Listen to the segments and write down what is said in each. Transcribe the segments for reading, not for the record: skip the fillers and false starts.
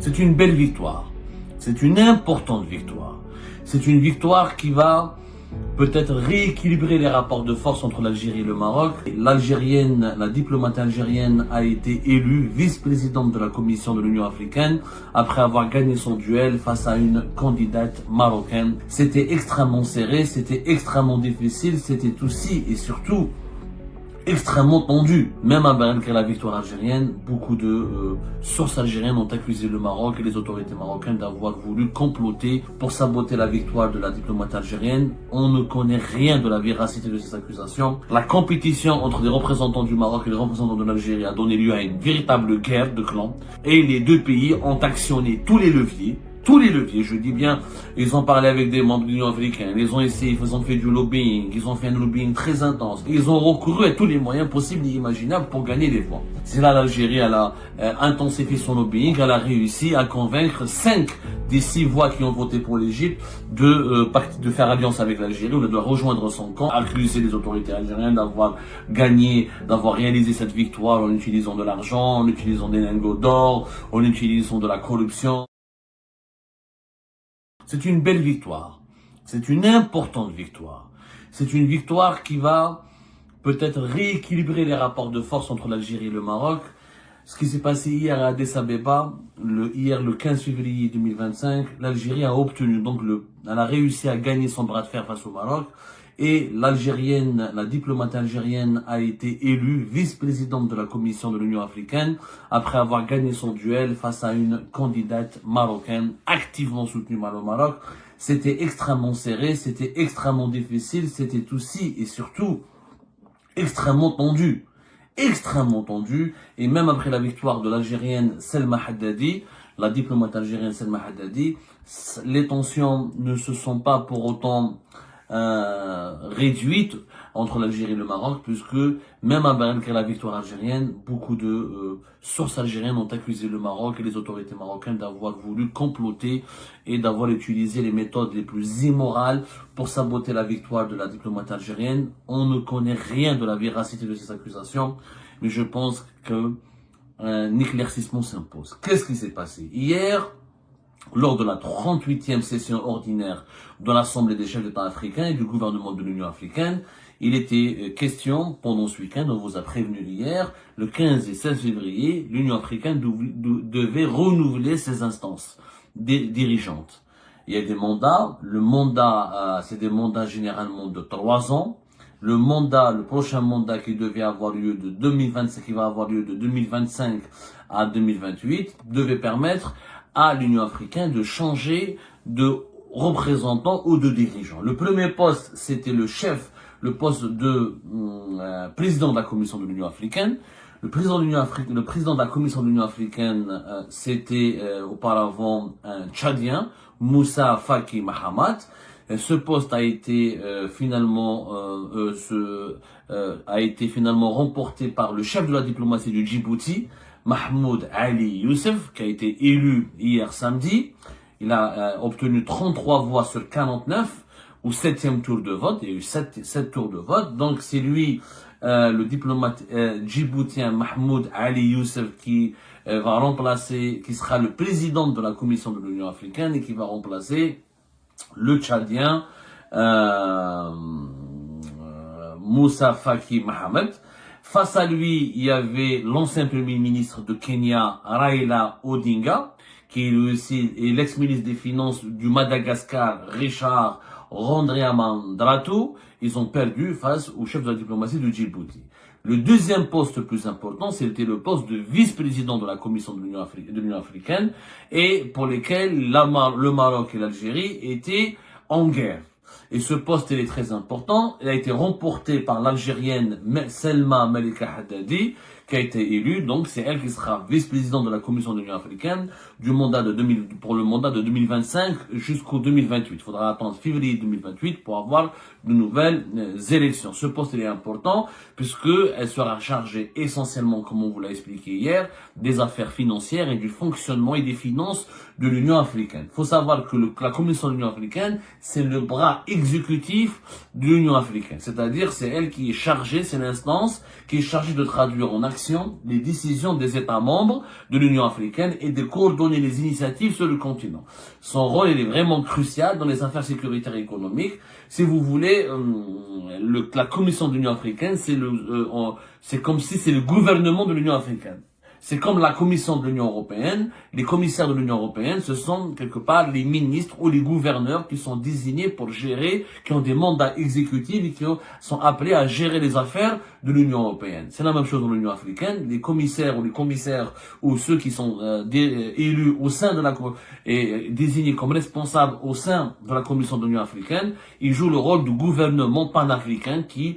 C'est une belle victoire. C'est une importante victoire. C'est une victoire qui va peut-être rééquilibrer les rapports de force entre l'Algérie et le Maroc. La diplomate algérienne a été élue vice-présidente de la Commission de l'Union africaine après avoir gagné son duel face à une candidate marocaine. C'était extrêmement serré, c'était extrêmement difficile, c'était aussi et surtout extrêmement tendu. Même après la victoire algérienne, beaucoup de sources algériennes ont accusé le Maroc et les autorités marocaines d'avoir voulu comploter pour saboter la victoire de la diplomate algérienne. On ne connaît rien de la véracité de ces accusations. La compétition entre les représentants du Maroc et les représentants de l'Algérie a donné lieu à une véritable guerre de clans et les deux pays ont actionné tous les leviers, je dis bien, ils ont parlé avec des membres de l'Union africaine, ils ont essayé, ils ont fait du lobbying, ils ont fait un lobbying très intense, ils ont recouru à tous les moyens possibles et imaginables pour gagner des voix. C'est là l'Algérie, elle a intensifié son lobbying, elle a réussi à convaincre 5 des 6 voix qui ont voté pour l'Égypte de faire alliance avec l'Algérie, ou de rejoindre son camp, accuser les autorités algériennes d'avoir gagné, d'avoir réalisé cette victoire en utilisant de l'argent, en utilisant des lingots d'or, en utilisant de la corruption. C'est une belle victoire. C'est une importante victoire. C'est une victoire qui va peut-être rééquilibrer les rapports de force entre l'Algérie et le Maroc. Ce qui s'est passé hier à Addis Abeba, le 15 février 2025, l'Algérie a obtenu, elle a réussi à gagner son bras de fer face au Maroc. Et la diplomate algérienne a été élue vice-présidente de la Commission de l'Union africaine après avoir gagné son duel face à une candidate marocaine activement soutenue par le Maroc. C'était extrêmement serré, c'était extrêmement difficile, c'était aussi et surtout extrêmement tendu. Extrêmement tendu. Et même après la victoire de l'Algérienne Selma Haddadi, la diplomate algérienne Selma Haddadi, les tensions ne se sont pas pour autant réduite entre l'Algérie et le Maroc, puisque même après la victoire algérienne, beaucoup de sources algériennes ont accusé le Maroc et les autorités marocaines d'avoir voulu comploter et d'avoir utilisé les méthodes les plus immorales pour saboter la victoire de la diplomate algérienne. On ne connaît rien de la véracité de ces accusations, mais je pense que un éclaircissement s'impose. Qu'est-ce qui s'est passé hier? Lors de la 38e session ordinaire de l'Assemblée des chefs d'État africains et du gouvernement de l'Union africaine, il était question, pendant ce week-end, on vous a prévenu hier, le 15 et 16 février, l'Union africaine devait renouveler ses instances dirigeantes. Il y a des mandats, c'est des mandats généralement de 3 ans. Le prochain mandat qui devait avoir lieu de 2025, qui va avoir lieu de 2025 à 2028, devait permettre à l'Union africaine de changer de représentant ou de dirigeant. Le premier poste, c'était le poste de président de la Commission de l'Union africaine. Le président de la Commission de l'Union africaine, c'était auparavant un Tchadien, Moussa Faki Mahamat. Ce poste a été finalement remporté par le chef de la diplomatie du Djibouti, Mahmoud Ali Youssef, qui a été élu hier samedi. Il a obtenu 33 voix sur 49 au 7e tour de vote. Il y a eu 7 tours de vote. Donc c'est lui, le diplomate djiboutien Mahmoud Ali Youssef, qui sera le président de la Commission de l'Union africaine et qui va remplacer le Tchadien Moussa Faki Mahamat. Face à lui, il y avait l'ancien premier ministre de Kenya, Raila Odinga, qui est aussi l'ex-ministre des Finances du Madagascar, Richard Randriamandratou. Ils ont perdu face au chef de la diplomatie de Djibouti. Le deuxième poste le plus important, c'était le poste de vice-président de la Commission de l'Union africaine, et pour lequel le Maroc et l'Algérie étaient en guerre. Et ce poste, il est très important. Il a été remporté par l'Algérienne Selma Malika Haddadi, qui a été élue. Donc, c'est elle qui sera vice-présidente de la Commission de l'Union africaine pour le mandat de 2025 jusqu'au 2028. Il faudra attendre février 2028 pour avoir de nouvelles élections. Ce poste, il est important puisqu'elle sera chargée essentiellement, comme on vous l'a expliqué hier, des affaires financières et du fonctionnement et des finances de l'Union africaine. Il faut savoir que la Commission de l'Union africaine, c'est le bras exécutif de l'Union africaine. C'est-à-dire, c'est elle qui est chargée, c'est l'instance qui est chargée de traduire en action les décisions des États membres de l'Union africaine et de coordonner les initiatives sur le continent. Son rôle il est vraiment crucial dans les affaires sécuritaires et économiques. Si vous voulez, la Commission de l'Union africaine, c'est comme si c'est le gouvernement de l'Union africaine. C'est comme la Commission de l'Union européenne. Les commissaires de l'Union européenne, ce sont quelque part les ministres ou les gouverneurs qui sont désignés pour gérer, qui ont des mandats exécutifs et qui sont appelés à gérer les affaires de l'Union européenne. C'est la même chose dans l'Union africaine. Les commissaires ou ceux qui sont élus au sein de et désignés comme responsables au sein de la Commission de l'Union africaine, ils jouent le rôle du gouvernement panafricain qui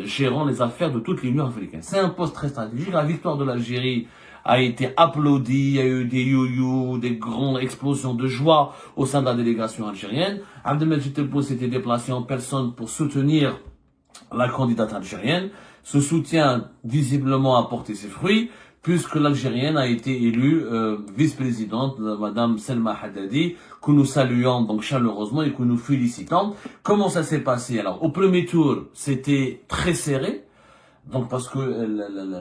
gérant les affaires de toute l'Union africaine. C'est un poste très stratégique. La victoire de l'Algérie a été applaudi, il y a eu des yo-yo, des grandes explosions de joie au sein de la délégation algérienne. Abdelmajid Tebboune s'était déplacé en personne pour soutenir la candidate algérienne. Ce soutien, visiblement, a porté ses fruits, puisque l'Algérienne a été élue vice-présidente, Madame Selma Haddadi, que nous saluons donc chaleureusement et que nous félicitons. Comment ça s'est passé? Alors, au premier tour, c'était très serré. Donc parce que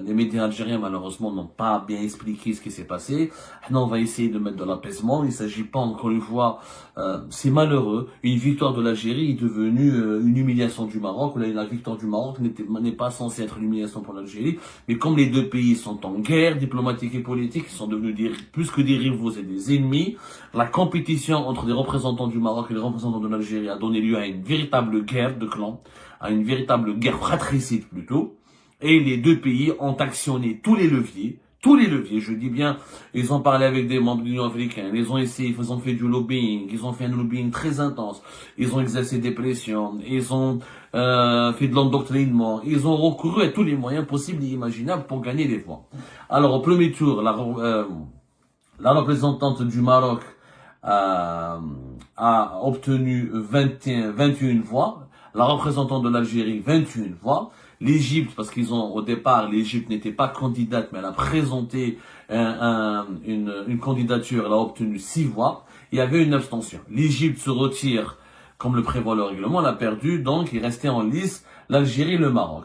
les médias algériens malheureusement n'ont pas bien expliqué ce qui s'est passé. Maintenant on va essayer de mettre de l'apaisement. Il ne s'agit pas encore une fois, c'est malheureux. Une victoire de l'Algérie est devenue une humiliation du Maroc. La victoire du Maroc n'est pas censée être une humiliation pour l'Algérie. Mais comme les deux pays sont en guerre diplomatique et politique, ils sont devenus plus que des rivaux et des ennemis. La compétition entre les représentants du Maroc et les représentants de l'Algérie a donné lieu à une véritable guerre de clans, à une véritable guerre fratricide plutôt. Et les deux pays ont actionné tous les leviers, je dis bien, ils ont parlé avec des membres de l'Union africaine, ils ont essayé, ils ont fait du lobbying, ils ont fait un lobbying très intense, ils ont exercé des pressions, ils ont fait de l'endoctrinement, ils ont recouru à tous les moyens possibles et imaginables pour gagner des voix. Alors au premier tour, la représentante du Maroc a obtenu 21 voix, la représentante de l'Algérie 21 voix. L'Égypte, parce au départ, l'Égypte n'était pas candidate, mais elle a présenté une candidature, elle a obtenu 6 voix. Il y avait une abstention. L'Égypte se retire, comme le prévoit le règlement, elle a perdu, donc il restait en lice l'Algérie et le Maroc.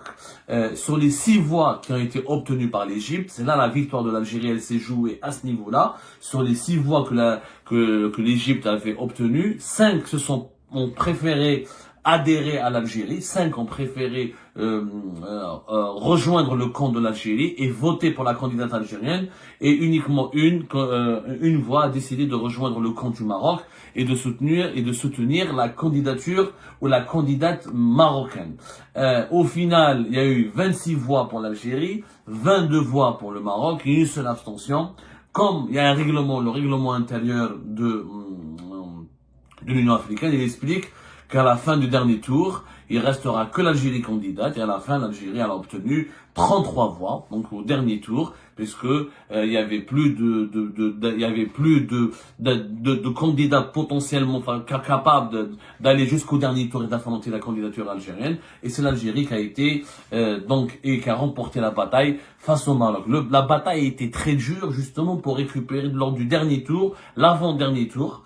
Sur les 6 voix qui ont été obtenues par l'Égypte, c'est là la victoire de l'Algérie, elle s'est jouée à ce niveau-là. Sur les 6 voix que l'Égypte avait obtenues, 5 ont préféré adhérer à l'Algérie, 5 ont préféré rejoindre le camp de l'Algérie et voter pour la candidate algérienne, et uniquement une voix a décidé de rejoindre le camp du Maroc et de soutenir la candidature ou la candidate marocaine. Au final, il y a eu 26 voix pour l'Algérie, 22 voix pour le Maroc et une seule abstention. Comme il y a un règlement, le règlement intérieur de l'Union africaine, il explique qu'à la fin du dernier tour, il restera que l'Algérie candidate, et à la fin, l'Algérie a obtenu 33 voix, donc au dernier tour, puisque il y avait plus de candidats potentiellement capables d'aller jusqu'au dernier tour et d'affronter la candidature algérienne, et c'est l'Algérie qui a été qui a remporté la bataille face au Maroc. La bataille a été très dure justement pour récupérer lors du dernier tour, l'avant-dernier tour,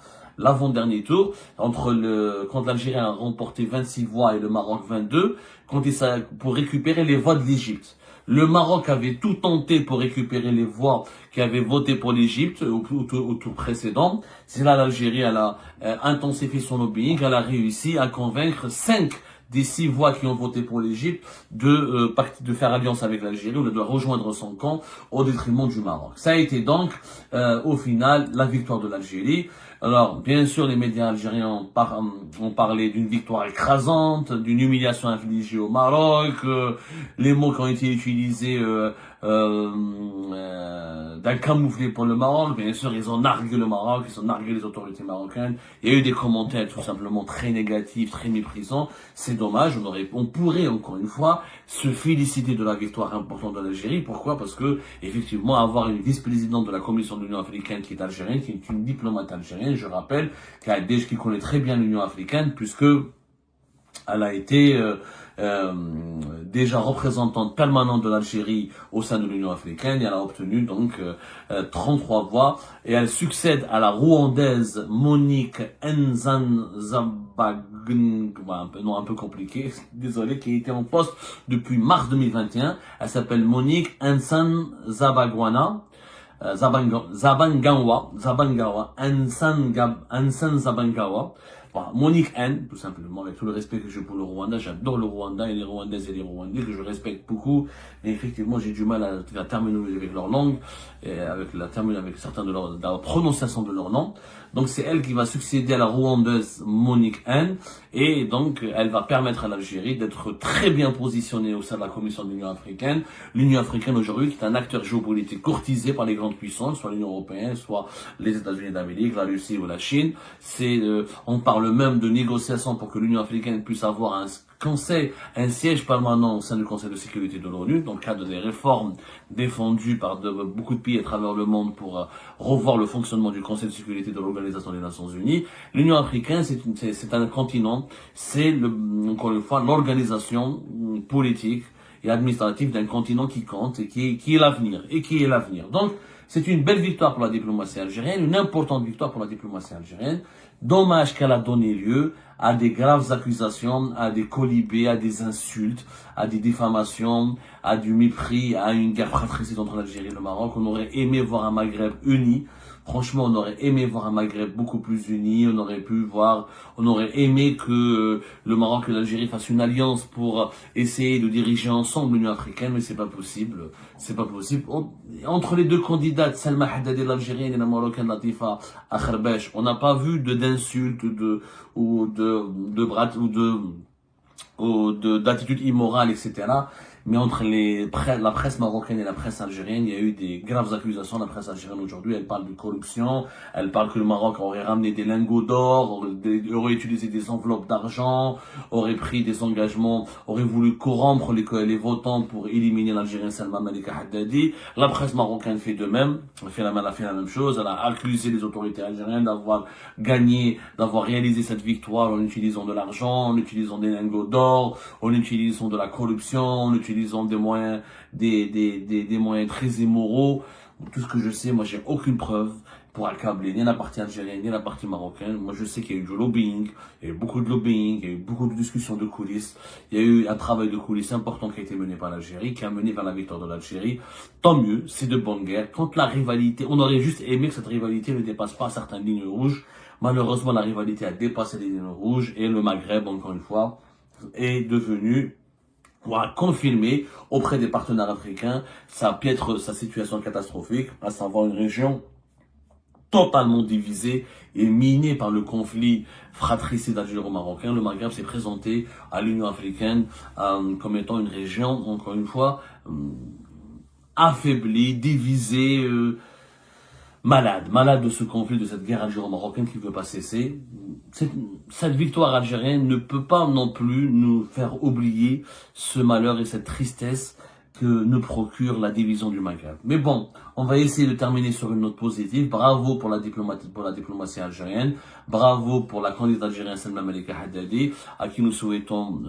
quand l'Algérie a remporté 26 voix et le Maroc 22, pour récupérer les voix de l'Égypte. Le Maroc avait tout tenté pour récupérer les voix qui avaient voté pour l'Égypte au tour précédent. C'est là l'Algérie, elle a intensifié son lobbying, elle a réussi à convaincre 5 des 6 voix qui ont voté pour l'Égypte de faire alliance avec l'Algérie ou de rejoindre son camp au détriment du Maroc. Ça a été donc au final la victoire de l'Algérie. Alors bien sûr les médias algériens ont parlé d'une victoire écrasante, d'une humiliation infligée au Maroc, les mots qui ont été utilisés d'un camouflet pour le Maroc. Bien sûr, ils ont nargué le Maroc, ils ont nargué les autorités marocaines. Il y a eu des commentaires tout simplement très négatifs, très méprisants. C'est dommage, on pourrait encore une fois se féliciter de la victoire importante de l'Algérie. Pourquoi? Parce que, effectivement, avoir une vice-présidente de la Commission de l'Union africaine qui est algérienne, qui est une diplomate algérienne, je rappelle, qui connaît très bien l'Union africaine, puisque elle a été déjà représentante permanente de l'Algérie au sein de l'Union africaine, et elle a obtenu donc 33 voix, et elle succède à la Rwandaise Monique Nzanzabagn, un peu compliqué, désolé, qui était en poste depuis mars 2021. Elle s'appelle Monique Nzanzabagwana. Zabangawa, Ansan Zabangawa. Voilà, Monique N, tout simplement, avec tout le respect que j'ai pour le Rwanda. J'adore le Rwanda et les Rwandaises et les Rwandais, que je respecte beaucoup. Mais effectivement, j'ai du mal à la terminologie avec leur langue, et avec certains de la prononciation de leur nom. Donc c'est elle qui va succéder à la Rwandaise Monique N. Et donc elle va permettre à l'Algérie d'être très bien positionnée au sein de la Commission de l'Union africaine. L'Union africaine aujourd'hui qui est un acteur géopolitique courtisé par les grandes puissances, soit l'Union européenne, soit les États-Unis d'Amérique, la Russie ou la Chine. On parle même de négociations pour que l'Union africaine puisse avoir un siège permanent au sein du Conseil de sécurité de l'ONU, dans le cadre des réformes défendues par beaucoup de pays à travers le monde pour revoir le fonctionnement du Conseil de sécurité de l'Organisation des Nations Unies. L'Union africaine, c'est un continent, encore une fois, l'organisation politique et administrative d'un continent qui compte et qui est l'avenir. Donc, c'est une belle victoire pour la diplomatie algérienne, une importante victoire pour la diplomatie algérienne. Dommage qu'elle a donné lieu à des graves accusations, à des colibés, à des insultes, à des diffamations, à du mépris, à une guerre fratricide entre l'Algérie et le Maroc. On aurait aimé voir un Maghreb uni. Franchement, on aurait aimé voir un Maghreb beaucoup plus uni. On aurait aimé que le Maroc et l'Algérie fassent une alliance pour essayer de diriger ensemble l'Union africaine, mais c'est pas possible. C'est pas possible. Entre les deux candidates, Salma Haddadi l'Algérienne et la Marocaine Latifa Akherbesh, on n'a pas vu d'insultes d'attitudes immorales, etc. Mais entre la presse marocaine et la presse algérienne, il y a eu des graves accusations. La presse algérienne aujourd'hui, elle parle de corruption, elle parle que le Maroc aurait ramené des lingots d'or, aurait utilisé des enveloppes d'argent, aurait pris des engagements, aurait voulu corrompre les votants pour éliminer l'Algérien Salma Malika Haddadi. La presse marocaine fait de même, elle fait la même chose. Elle a accusé les autorités algériennes d'avoir réalisé cette victoire en utilisant de l'argent, en utilisant des lingots d'or, en utilisant de la corruption, en utilisant des moyens très immoraux. Tout ce que je sais, moi j'ai aucune preuve pour accabler ni la partie algérienne ni la partie marocaine. Moi je sais qu'il y a eu du lobbying, il y a eu beaucoup de lobbying, il y a eu beaucoup de discussions de coulisses, il y a eu un travail de coulisses important qui a été mené par l'Algérie, qui a mené vers la victoire de l'Algérie. Tant mieux, c'est de bonne guerre. Quand la rivalité, on aurait juste aimé que cette rivalité ne dépasse pas certaines lignes rouges. Malheureusement, la rivalité a dépassé les lignes rouges et le Maghreb, encore une fois, est devenu a confirmé auprès des partenaires africains sa situation catastrophique, à savoir une région totalement divisée et minée par le conflit fratricide algéro-marocain. Le Maghreb s'est présenté à l'Union africaine comme étant une région, encore une fois, affaiblie, divisée, malade de ce conflit, de cette guerre algéro-marocaine qui ne veut pas cesser. Cette victoire algérienne ne peut pas non plus nous faire oublier ce malheur et cette tristesse que nous procure la division du Maghreb. Mais bon, on va essayer de terminer sur une note positive. Bravo pour la diplomatie algérienne. Bravo pour la candidate algérienne Salma Malika Haddadi, à qui nous souhaitons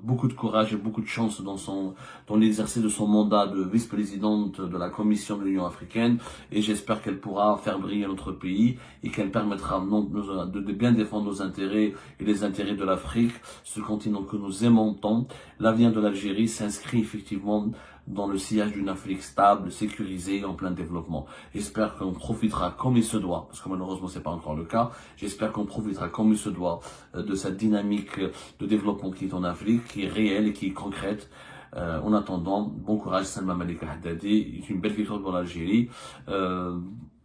beaucoup de courage et beaucoup de chance dans l'exercice de son mandat de vice-présidente de la Commission de l'Union africaine. Et j'espère qu'elle pourra faire briller notre pays et qu'elle permettra de bien défendre nos intérêts et les intérêts de l'Afrique, ce continent que nous aimons tant. L'avenir de l'Algérie s'inscrit effectivement dans le sillage d'une Afrique stable, sécurisée et en plein développement. J'espère qu'on profitera comme il se doit, parce que malheureusement c'est pas encore le cas, j'espère qu'on profitera comme il se doit de cette dynamique de développement qui est en Afrique, qui est réelle et qui est concrète. En attendant, bon courage Salma Malika Haddadi, c'est une belle victoire pour l'Algérie.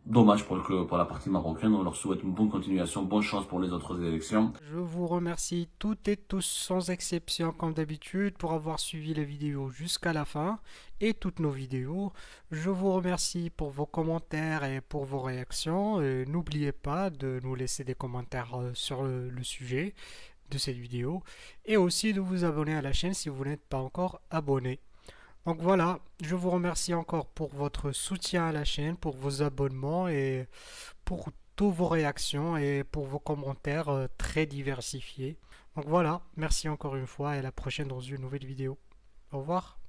Dommage pour la partie marocaine, on leur souhaite une bonne continuation, bonne chance pour les autres élections. Je vous remercie toutes et tous sans exception comme d'habitude pour avoir suivi la vidéo jusqu'à la fin et toutes nos vidéos. Je vous remercie pour vos commentaires et pour vos réactions. N'oubliez pas de nous laisser des commentaires sur le sujet de cette vidéo et aussi de vous abonner à la chaîne si vous n'êtes pas encore abonné. Donc voilà, je vous remercie encore pour votre soutien à la chaîne, pour vos abonnements et pour toutes vos réactions et pour vos commentaires très diversifiés. Donc voilà, merci encore une fois et à la prochaine dans une nouvelle vidéo. Au revoir.